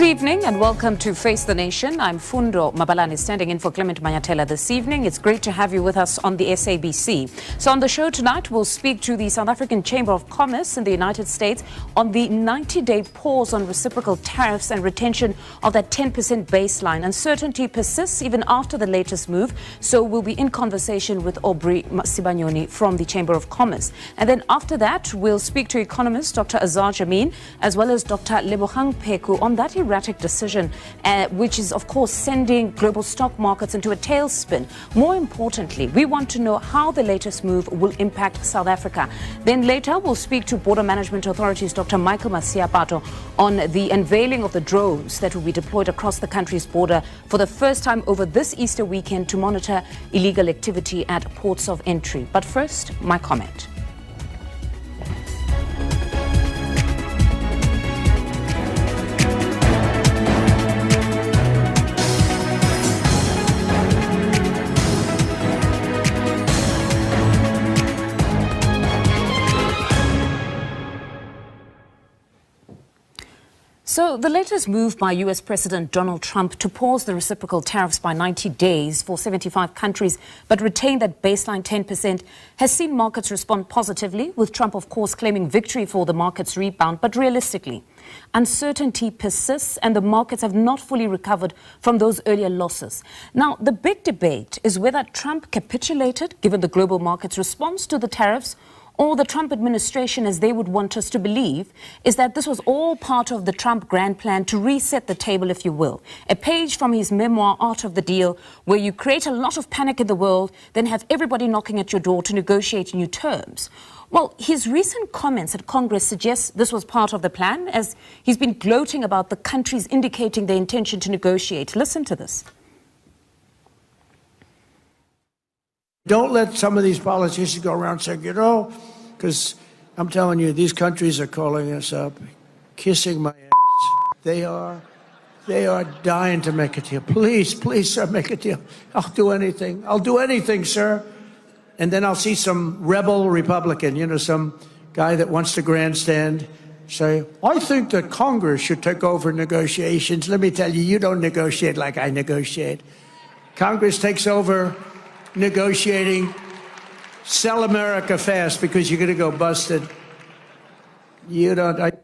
Good evening and welcome to Face the Nation. I'm Fundo Mabalani, standing in for Clement Manyatela this evening. It's great to have you with us on the SABC. So on the show tonight, we'll speak to the South African Chamber of Commerce in the United States on the 90-day pause on reciprocal tariffs and retention of that 10% baseline. Uncertainty persists even after the latest move. So we'll be in conversation with Aubrey Sibanyoni from the Chamber of Commerce. And then after that, we'll speak to economist Dr. Azar Jamin as well as Dr. Lebogang Peku on that erratic decision, which is, of course, sending global stock markets into a tailspin. More importantly, we want to know how the latest move will impact South Africa. Then later, we'll speak to Border Management Authorities Dr. Michael Masiapato on the unveiling of the drones that will be deployed across the country's border for the first time over this Easter weekend to monitor illegal activity at ports of entry. But first, my comment. So the latest move by U.S. President Donald Trump to pause the reciprocal tariffs by 90 days for 75 countries but retain that baseline 10% has seen markets respond positively, with Trump, of course, claiming victory for the market's rebound. But realistically, uncertainty persists and the markets have not fully recovered from those earlier losses. Now, the big debate is whether Trump capitulated, given the global market's response to the tariffs, or the Trump administration, as they would want us to believe, is that this was all part of the Trump grand plan to reset the table, if you will. A page from his memoir, Art of the Deal, where you create a lot of panic in the world, then have everybody knocking at your door to negotiate new terms. Well, his recent comments at Congress suggest this was part of the plan, as he's been gloating about the countries indicating their intention to negotiate. Listen to this. Don't let some of these politicians go around saying, because I'm telling you, these countries are calling us up, kissing my ass. They are dying to make a deal. Please, sir, make a deal. I'll do anything. I'll do anything, sir. And then I'll see some rebel Republican, some guy that wants to grandstand, say, I think that Congress should take over negotiations. Let me tell you, you don't negotiate like I negotiate. Congress takes over negotiating. Sell America fast because you're going to go busted. You don't...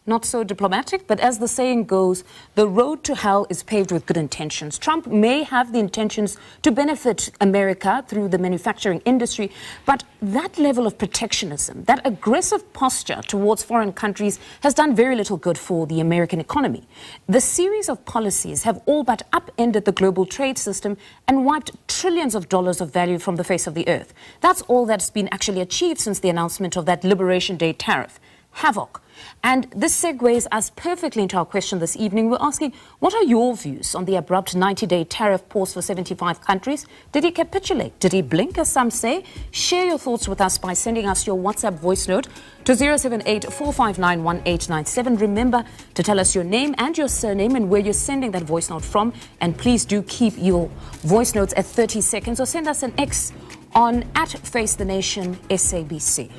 Not so diplomatic, but as the saying goes, the road to hell is paved with good intentions. Trump may have the intentions to benefit America through the manufacturing industry, but that level of protectionism, that aggressive posture towards foreign countries has done very little good for the American economy. The series of policies have all but upended the global trade system and wiped trillions of dollars of value from the face of the earth. That's all that's been actually achieved since the announcement of that Liberation Day tariff. Havoc. And this segues us perfectly into our question this evening. We're asking, what are your views on the abrupt 90-day tariff pause for 75 countries? Did he capitulate? Did he blink, as some say? Share your thoughts with us by sending us your WhatsApp voice note to 078-459-1897. Remember to tell us your name and your surname and where you're sending that voice note from. And please do keep your voice notes at 30 seconds or send us an X on @FaceTheNation SABC.